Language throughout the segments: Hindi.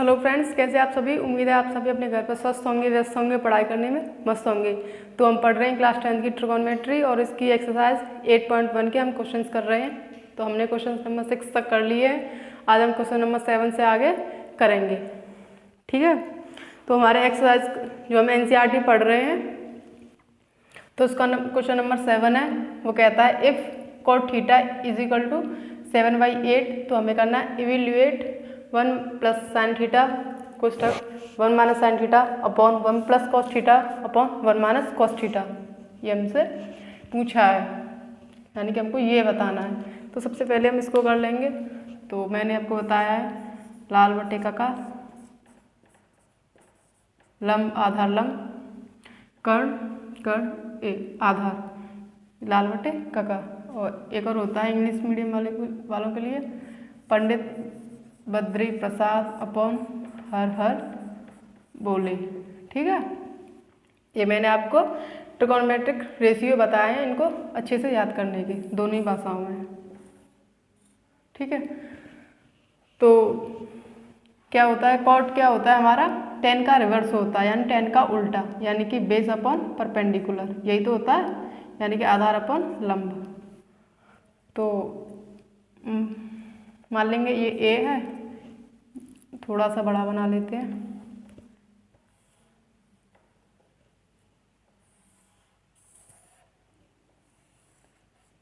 हेलो फ्रेंड्स, कैसे आप सभी। उम्मीद है आप सभी अपने घर पर स्वस्थ होंगे, व्यस्त होंगे, पढ़ाई करने में मस्त होंगे। तो हम पढ़ रहे हैं क्लास 10 की ट्रिगोनोमेट्री और इसकी एक्सरसाइज 8.1 के हम क्वेश्चंस कर रहे हैं। तो हमने क्वेश्चन नंबर 6 तक कर लिए हैं। आज हम क्वेश्चन नंबर 7 से आगे करेंगे, ठीक है। तो हमारे एक्सरसाइज जो हम NCERT पढ़ रहे हैं, तो उसका क्वेश्चन नंबर 7 है। वो कहता है if cot theta is equal to 7/8, तो हमें करना है इवेल्यूएट 1 प्लस साइन थीटा कोष्टक 1 minus sine theta upon 1 plus cos theta upon 1 minus cos theta. ये हमसे पूछा है, यानी कि हमको ये बताना है। तो सबसे पहले हम इसको कर लेंगे। तो मैंने आपको बताया है लाल बटे का लंब आधार लंब कर्ण ए आधार लाल बटे का। और एक और होता है इंग्लिश मीडियम वालों के लिए पंडित बद्री प्रसाद अपॉन हर बोले, ठीक है। ये मैंने आपको ट्रिगोनोमेट्रिक रेशियो बताए हैं, इनको अच्छे से याद करने के, दोनों ही भाषाओं में, ठीक है। तो क्या होता है, कॉट क्या होता है हमारा, tan का रिवर्स होता है, यानी tan का उल्टा, यानी कि बेस अपॉन परपेंडिकुलर, यही तो होता है, यानी कि आधार अपॉन लंब। तो मान लेंगे ये ए है, थोड़ा सा बड़ा बना लेते हैं।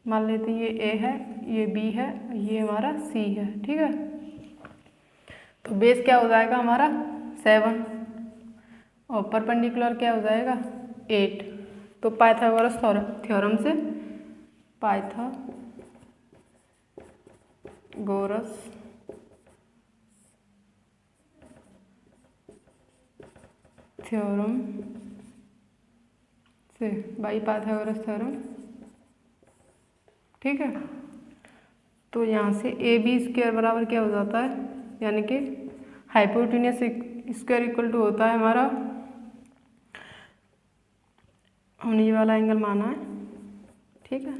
मान लेते हैं ये ए है, ये बी है, ये हमारा सी है, ठीक है। तो बेस क्या हो जाएगा हमारा 7 और परपेंडिकुलर क्या हो जाएगा 8। तो पाइथागोरस थ्योरम से पाइथागोरस थ्योरम से पाइथागोरस थ्योरम, ठीक है। तो यहाँ से AB स्क्वायर बराबर क्या हो जाता है, यानी कि हाइपोटेन्यूस स्क्वायर इक्वल टू होता है हमारा, हमने ये वाला एंगल माना है, ठीक है।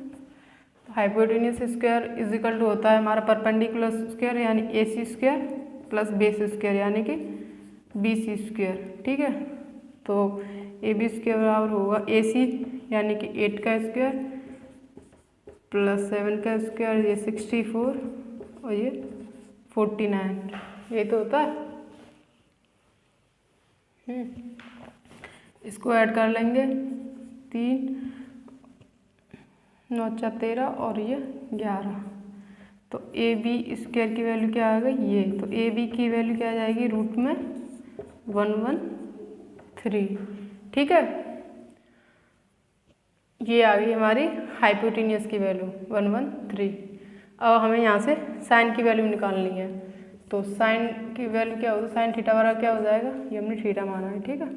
तो hypotenuse square is equal to होता है हमारा परपेंडिकुलर स्क्वायर, यानी AC square plus base square, यानी कि BC स्क्वायर, ठीक है। तो AB स्क्वायर बराबर होगा AC यानी कि 8 का स्क्वायर प्लस 7 का स्क्वायर, ये 64 और ये 49, ये तो होता है। इसको ऐड कर लेंगे 3 9 4 13 और ये 11। तो AB स्क्वायर की वैल्यू क्या आ गई ये, तो AB की वैल्यू क्या आ जाएगी रूट में 113, ठीक है। ये आ गई हमारी हाइपोटेन्यूस की वैल्यू 113। अब हमें यहाँ से साइन की वैल्यू निकालनी है। तो साइन की वैल्यू क्या होगी, साइन थीटा बराबर क्या हो जाएगा, ये हमने थीटा माना है, ठीक है।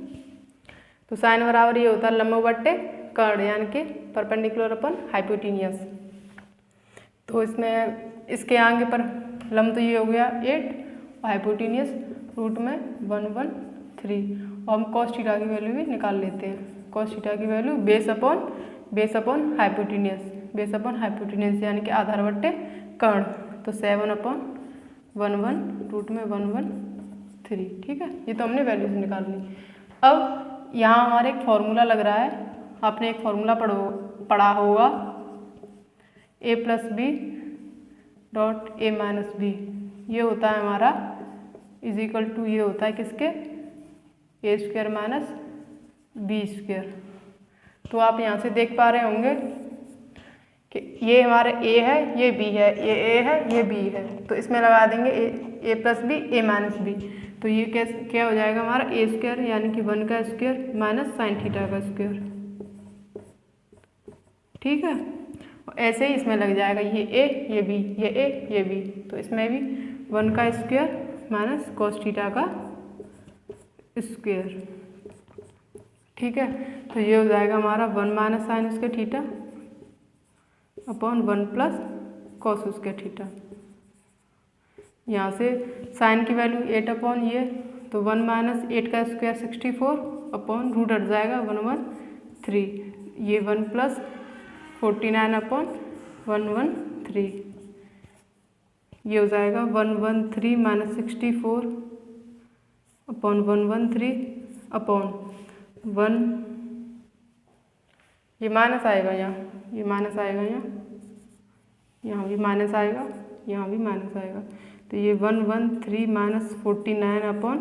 तो साइन बराबर ये होता है लंब बट्टे कर्ण, यानी कि परपेंडिकुलर अपन हाइपोटेन्यूस। तो इसमें इसके आगे पर लंब तो ये हो गया 8 और हाइपोटेन्यूस रूट में 113। और हम कॉस थीटा की वैल्यू भी निकाल लेते हैं। कॉस थीटा की वैल्यू बेस अपॉन हाइपोटेन्यूस, यानी कि आधार बट्टे कर्ण। तो 7/11 रूट में 113, ठीक है। ये तो हमने वैल्यूज निकाल ली। अब यहाँ हमारे एक फॉर्मूला लग रहा है, आपने एक फॉर्मूला पढ़ा होगा a+b डॉट a-b, ये होता है हमारा इज इक्वल टू, ये होता है किसके, a square minus b square. तो आप यहाँ से देख पा रहे होंगे कि ये हमारे a है, ये b है, ये a है, ये b है। तो इसमें लगा देंगे a+b a-b। तो ये क्या हो जाएगा हमारा a स्क्वायर, यानी कि 1 का स्क्वायर माइनस साइन थीटा का स्क्वायर, ठीक है। और ऐसे ही इसमें लग जाएगा ये a ये b, ये a ये b। तो इसमें भी 1 का स्क्वायर माइनस कॉस थीटा का स्क्वायर, ठीक है। तो ये हो जाएगा हमारा 1 माइनस साइन उसके थीटा अपॉन 1 प्लस कॉस उसके थीटा। यहाँ से साइन की वैल्यू 8 अपॉन ये, तो 1 माइनस 8 का स्क्वायर 64 अपॉन रूट हट जाएगा 113, ये 1 प्लस 49 अपॉन 113, ये हो जाएगा 113 माइनस 64 अपॉन 113 अपॉन 1, ये माइनस आएगा यहाँ, ये माइनस आएगा यहाँ भी माइनस आएगा, यहाँ भी माइनस आएगा। तो ये 113 माइनस 49 अपॉन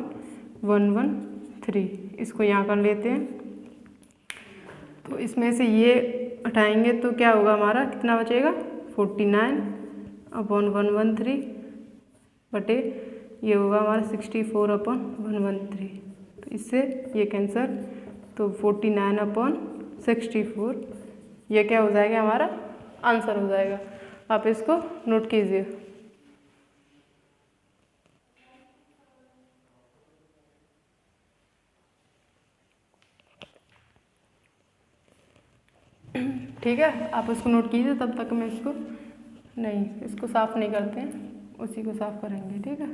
113, इसको यहाँ कर लेते हैं। तो इसमें से ये हटाएंगे तो क्या होगा हमारा, कितना बचेगा 49 अपॉन 113 बटे ये होगा हमारा 64 अपॉन 113। तो इससे ये कैंसर, तो 49 अपॉन 64 ये क्या हो जाएगा हमारा आंसर हो जाएगा। आप इसको नोट कीजिए। ठीक है, आप इसको नोट कीजिए, तब तक मैं इसको साफ़ नहीं करते हैं, उसी को साफ़ करेंगे। ठीक है,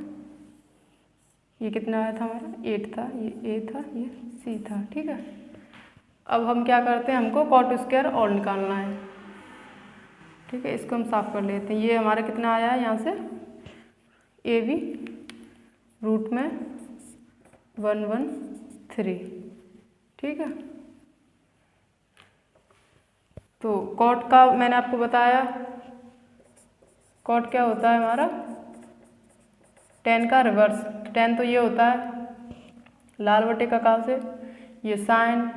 ये कितना आया था हमारा 8 था, ये ए था, ये सी था। ठीक है, अब हम क्या करते हैं, हमको कॉट स्क्वायर और निकालना है। ठीक है, इसको हम साफ़ कर लेते हैं। ये हमारा कितना आया है यहाँ से, ए बी रूट में 113। ठीक है, तो कॉट का मैंने आपको बताया, कॉट क्या होता है हमारा, tan का रिवर्स। tan तो ये होता है लाल बटे कका से, ये साइन,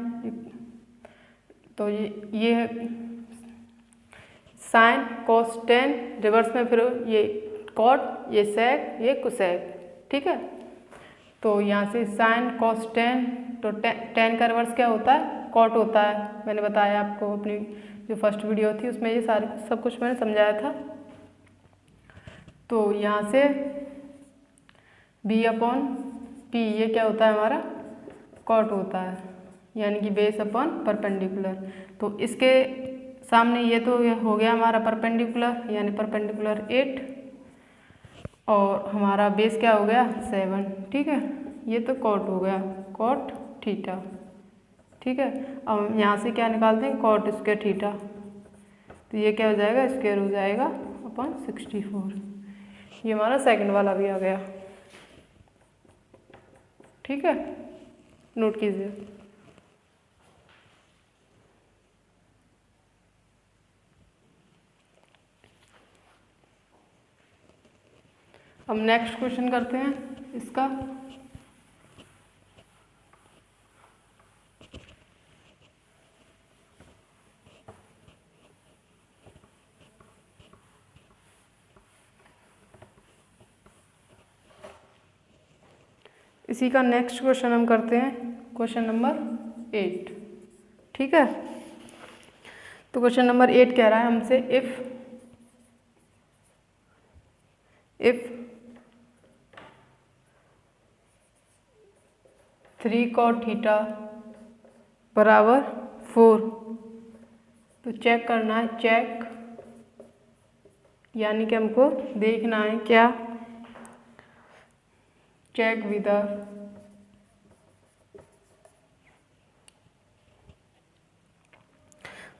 तो ये है साइन कॉस tan, रिवर्स में फिर ये कॉट, ये सेक, ये कुसेक। ठीक है, तो यहाँ से साइन कॉस tan, तो tan का रिवर्स क्या होता है, कॉट होता है। मैंने बताया आपको अपनी जो फर्स्ट वीडियो थी उसमें ये सब कुछ मैंने समझाया था। तो यहाँ से b अपॉन p ये क्या होता है हमारा, कॉट होता है, यानी कि बेस अपॉन परपेंडिकुलर। तो इसके सामने ये तो हो गया हमारा परपेंडिकुलर, यानी परपेंडिकुलर 8, और हमारा बेस क्या हो गया 7। ठीक है, ये तो कॉट हो गया, कॉट थीटा। ठीक है, अब यहाँ से क्या निकालते हैं, कॉट स्क्वायर थीटा। तो ये क्या हो जाएगा, स्क्वायर हो जाएगा अपॉन 64। ये हमारा सेकंड वाला भी आ गया। ठीक है, नोट कीजिए। हम नेक्स्ट क्वेश्चन करते हैं इसका। इसी का नेक्स्ट क्वेश्चन हम करते हैं, क्वेश्चन नंबर 8। ठीक है, तो क्वेश्चन नंबर 8 कह रहा है हमसे, इफ 3 cot थीटा बराबर 4, तो चेक करना है, चेक यानी कि हमको देखना है क्या, check with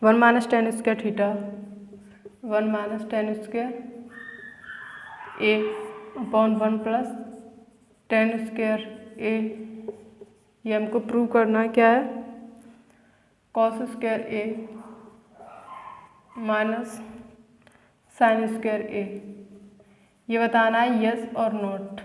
1 minus tan square theta, 1 minus tan square A upon 1 plus tan square A. ये हमको प्रूव करना है क्या है, cos square A minus sine square A. ये बताना है यस और नॉट,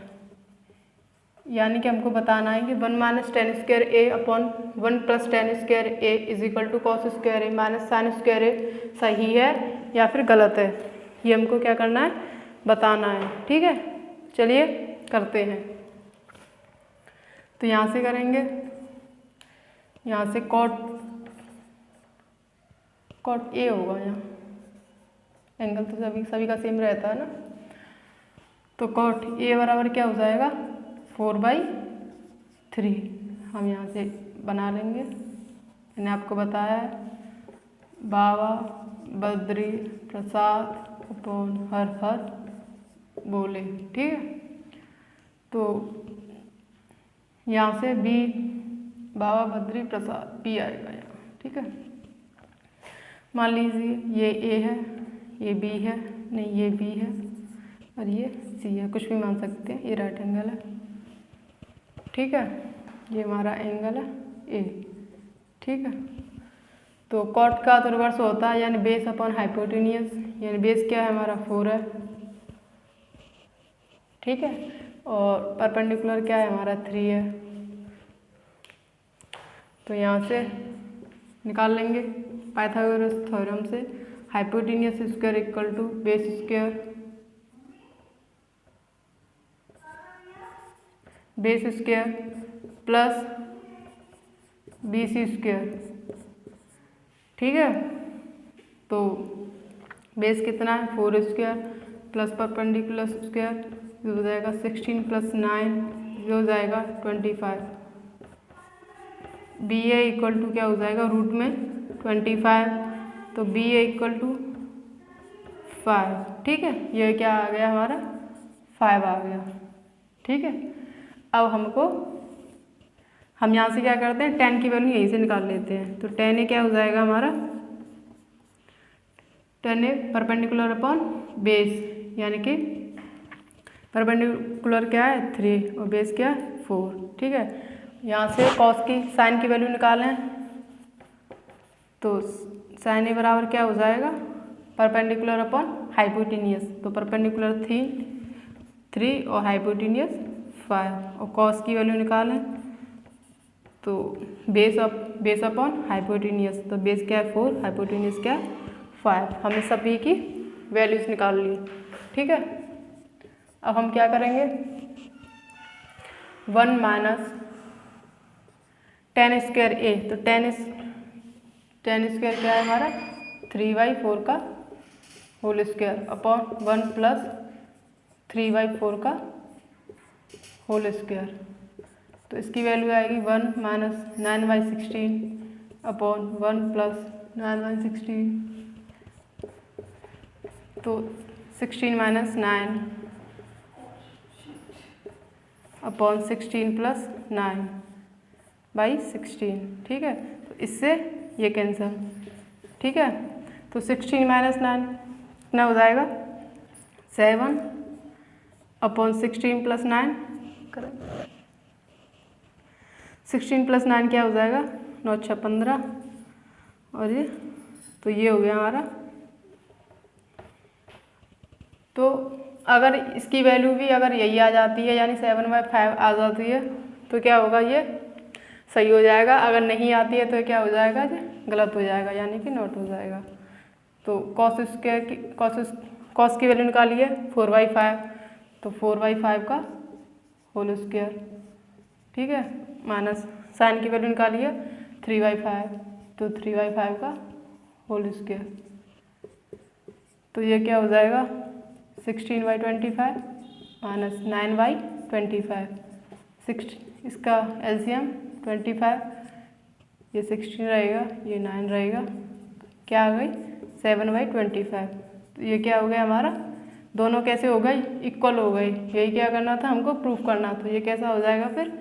यानी कि हमको बताना है कि 1 minus tan square A upon 1 plus tan square A is equal to cos square A minus sine square A सही है या फिर गलत है। ये हमको क्या करना है, बताना है। ठीक है, चलिए करते हैं। तो यहाँ से करेंगे, यहाँ से कॉट ए होगा, यहाँ एंगल तो सभी का सेम रहता है ना। तो कॉट ए बराबर क्या हो जाएगा 4/3। हम यहाँ से बना लेंगे, मैंने आपको बताया है, बाबा बद्री प्रसाद अपॉन हर बोले। ठीक है, तो यहाँ से बी बाबा बद्री प्रसाद बी आएगा यहाँ। ठीक है, मान लीजिए ये ए है, ये बी है, नहीं ये बी है और ये सी है, कुछ भी मान सकते हैं, ये राइट एंगल है। ठीक है, ये हमारा एंगल है ए। ठीक है, तो कॉट का तो रिवर्स होता है, यानी बेस अपॉन हाइपोटेनियस, यानी बेस क्या है हमारा 4 है। ठीक है, और परपेंडिकुलर क्या है हमारा 3 है। तो यहाँ से निकाल लेंगे पाइथागोरस थ्योरम से, hypotenuse square equal to base square plus BC square. ठीक है, तो बेस कितना है 4 स्क्वायर प्लस परपेंडिकुलर स्क्वायर, ये हो जाएगा 16 प्लस 9, ये हो जाएगा 25। BA इक्वल टू क्या हो जाएगा रूट में 25, तो BA इक्वल टू 5। ठीक है, ये क्या आ गया हमारा 5 आ गया। ठीक है, अब हम यहाँ से क्या करते हैं, 10 की वैल्यू यहीं से निकाल लेते हैं। तो 10 क्या हो जाएगा हमारा, 10 परपेंडिकुलर अपॉन बेस, यानी कि परपेंडिकुलर क्या है 3 और बेस क्या है 4। ठीक है, यहाँ से कॉस की साइन की वैल्यू निकालें, तो साइन ए बराबर क्या हो जाएगा परपेंडिकुलर अपॉन हाइपोटेनियस, तो परपेंडिकुलर 3 और हाइपोटेनियस 5, और कॉस की वैल्यू निकालें तो बेस अपॉन हाइपोटेनियस, तो बेस क्या है 4, हाइपोटेनियस क्या है 5। हमने सभी की वैल्यूज निकाल ली। ठीक है, अब हम क्या करेंगे, 1 माइनस 10 स्क्वायर ए, तो 10 स्क्वायर क्या है हमारा 3/4 का होल स्क्वायर अपॉन 1 प्लस 3/4 का होल स्क्वायर, तो इसकी वैल्यू आएगी 1 माइनस 9/16 अपॉन 1 प्लस 9/16, तो 16 माइनस 9 अपॉन 16 प्लस 9/16। ठीक है, तो इससे ये कैंसिल। ठीक है, तो 16 माइनस 9 कितना हो जाएगा 7 अपॉन 16 प्लस 9 करें, 16 प्लस 9 क्या हो जाएगा 9 6 15, और ये तो ये हो गया हमारा। तो अगर इसकी वैल्यू भी अगर यही आ जाती है, यानी 7/5 आ जाती है, तो क्या होगा ये सही हो जाएगा। अगर नहीं आती है तो क्या हो जाएगा, ये गलत हो जाएगा, यानी कि नॉट हो जाएगा। तो कॉस की वैल्यू निकालिए 4/5, तो 4/5 का होल स्क्वायर। ठीक है, माइनस साइन की वैल्यू निकालिए 3/5, तो 3/5 का होल स्क्वायर, तो ये क्या हो जाएगा 16/25 माइनस 9/25, 6 इसका एलसीएम 25, ये 16 रहेगा, ये 9 रहेगा, क्या आ गई 7/25। तो ये क्या हो गया हमारा, दोनों कैसे हो गई इक्वल हो गई। यही क्या करना था हमको प्रूफ करना, तो ये कैसा हो जाएगा फिर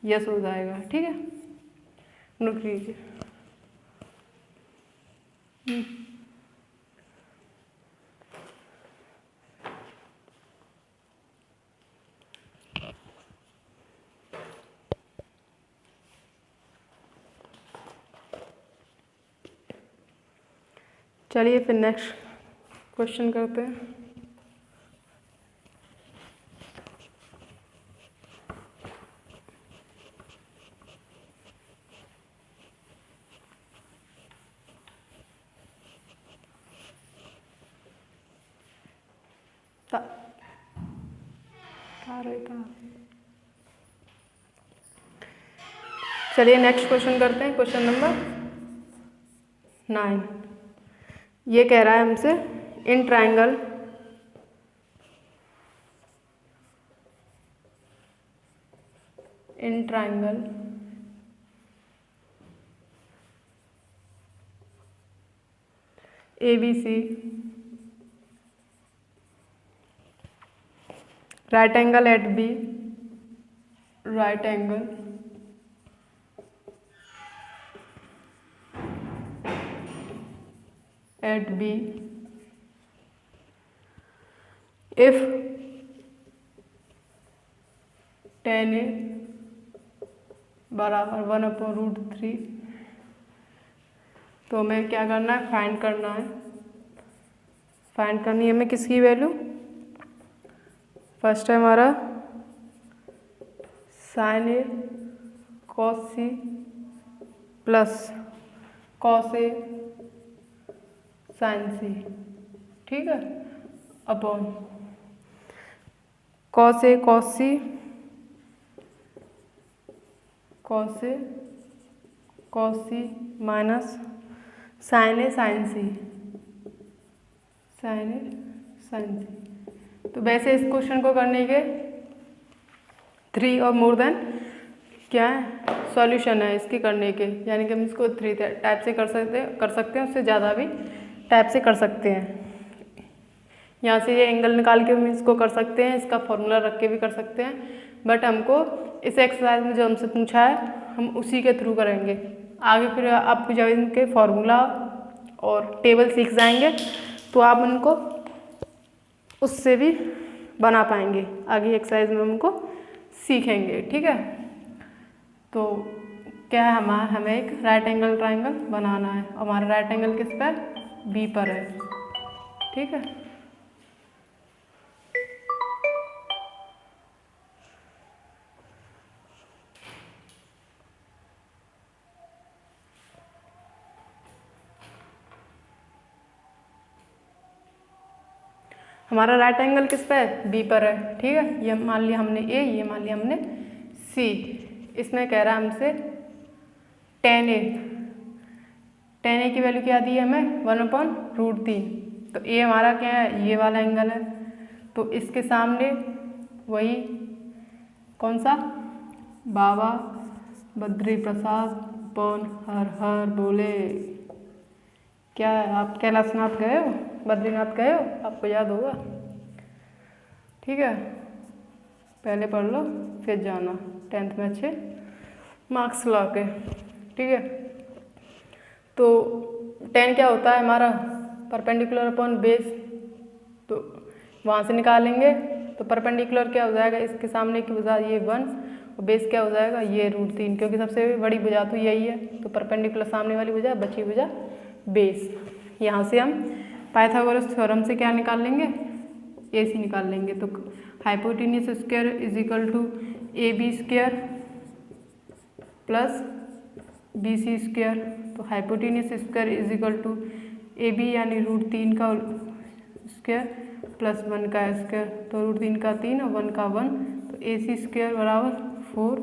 यस हो जाएगा। ठीक है, नोट कीजिए। चलिए फिर नेक्स्ट क्वेश्चन करते हैं। चलिए नेक्स्ट क्वेश्चन करते हैं, क्वेश्चन नंबर 9। ये कह रहा है हमसे in triangle ABC right angle at B, right angle at B if tan A बराबर 1/√3। तो हमें क्या करना है, फाइंड करना है। फाइंड करनी है हमें किसकी वैल्यू, फर्स्ट है हमारा sign A cos C plus cos A sign सी, ठीक है, upon cos A cos C minus sign A sign सी तो वैसे इस क्वेश्चन को करने के 3 और मोर देन क्या है सॉल्यूशन है इसके करने के, यानी कि हम इसको 3 टाइप से कर सकते हैं, उससे ज़्यादा भी टाइप से कर सकते हैं। यहाँ से ये एंगल निकाल के हम इसको कर सकते हैं, इसका फॉर्मूला रख के भी कर सकते हैं, बट हमको इस एक्सरसाइज में जो हमसे पूछा है हम उसी के थ्रू करेंगे। आगे फिर आपको जब इनके फॉर्मूला और टेबल सीख जाएंगे तो आप उनको उससे भी बना पाएंगे, आगे एक्सरसाइज में उनको सीखेंगे, ठीक है। तो क्या है, हमें एक राइट एंगल ट्राइंगल बनाना है। हमारा राइट एंगल किस पर, बी पर है, ठीक है। हमारा राइट एंगल किस पे है, बी पर है, ठीक है। ये मान लिया हमने ए, ये मान लिया हमने सी। इसमें कह रहा है हमसे tan ए की वैल्यू क्या दी है हमें, 1/√3। तो ए हमारा क्या है, ये वाला एंगल है, तो इसके सामने वही कौन सा, बाबा बद्री प्रसाद पौन हर हर बोले। क्या है, आप कैलाशनाथ गए हो, बद्रीनाथ गए हो, आपको याद होगा, ठीक है। पहले पढ़ लो फिर जाना 10th में अच्छे मार्क्स ला के, ठीक है। तो tan क्या होता है हमारा, परपेंडिकुलर अपॉन बेस, तो वहाँ से निकालेंगे तो परपेंडिकुलर क्या हो जाएगा, इसके सामने की भुजा ये 1 और बेस क्या हो जाएगा ये √3, क्योंकि सबसे बड़ी भुजा तो यही है, तो परपेंडिकुलर सामने वाली भुजा, बची भुजा बेस। यहाँ से हम पाइथागोरस थ्योरम से क्या निकाल लेंगे, AC निकाल लेंगे। तो hypotenuse square is equal to AB square plus BC square. तो hypotenuse square is equal to AB यानी √3 का स्क्वायर प्लस 1 का स्क्वायर, तो √3 का 3 और 1 का 1, तो AC स्क्वायर बराबर 4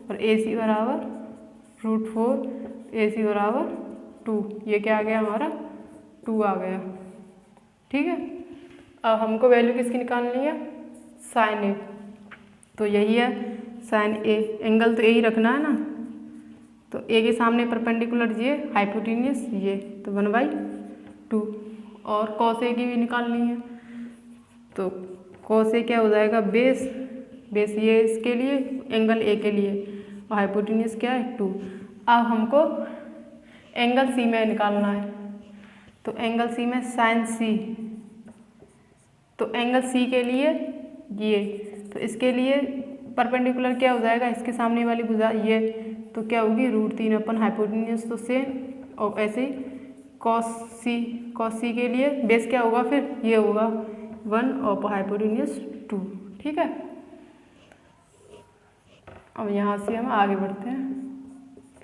और AC बराबर √4, AC बराबर 2। ये क्या आ गया हमारा, 2 आ गया, ठीक है। अब हमको वैल्यू किसकी निकालनी है, साइन ए। तो यही है साइन ए, एंगल तो ए ही रखना है ना, तो ए के सामने परपेंडिकुलर ये, हाइपोटेन्यूस ये, तो 1/2। और कॉस ए की भी निकालनी है, तो कॉस ए क्या हो जाएगा, बेस ये इसके लिए, एंगल ए के लिए, और हाइपोटेन्यूस क्या है 2। अब हमको एंगल सी में निकालना है, तो एंगल सी में साइन सी, तो एंगल सी के लिए ये, तो इसके लिए परपेंडिकुलर क्या हो जाएगा, इसके सामने वाली भुजा ये, तो क्या होगी √3 अपन हाइपोटेन्यूस, तो सेम। और ऐसे ही कॉस सी के लिए बेस क्या होगा, फिर ये होगा 1 और हाइपोटेन्यूस 2, ठीक है। अब यहाँ से हम आगे बढ़ते हैं,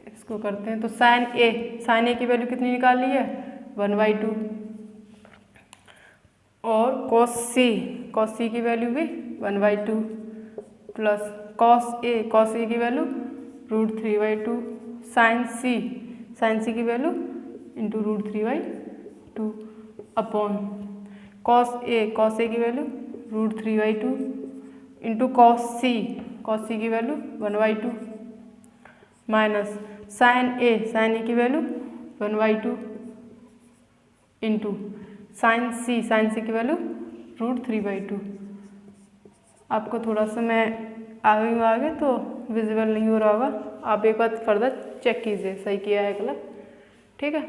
इसको करते हैं। तो साइन ए की वैल्यू कितनी निकाली है, 1/2। और कॉस सी की वैल्यू भी 1/2 प्लस कॉस ए की वैल्यू √3/2, साइन सी की value into √3/2 upon cos A की वैल्यू √3/2 इंटू कॉस सी की वैल्यू 1/2 माइनस साइन ए की वैल्यू 1/2 इंटू साइन सी की वैल्यू √3/2। आपको थोड़ा सा मैं आगे तो विजिबल नहीं हो रहा होगा, आप एक बार फर्दर चेक कीजिए सही किया है गलत, ठीक है।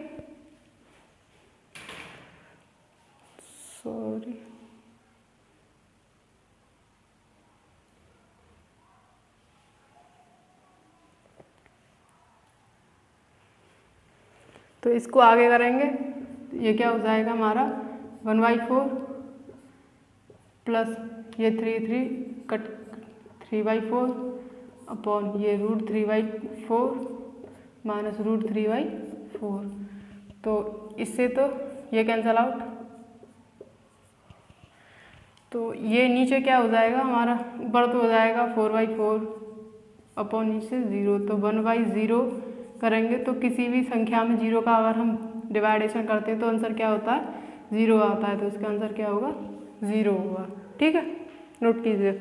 सॉरी, तो इसको आगे करेंगे, ये क्या हो जाएगा हमारा 1/4 प्लस ये 3 कट 3/4 अपॉन ये √3/4 माइनस √3/4। तो इससे तो ये कैंसल आउट, तो ये नीचे क्या हो जाएगा हमारा, ऊपर तो हो जाएगा 4/4 अपॉन नीचे 0। तो 1/0 करेंगे तो किसी भी संख्या में 0 का अगर हम डिवाइडेशन करते हैं तो आंसर क्या होता है 0 आता है, तो इसका आंसर क्या होगा 0 होगा। ठीक है, नोट कीजिए।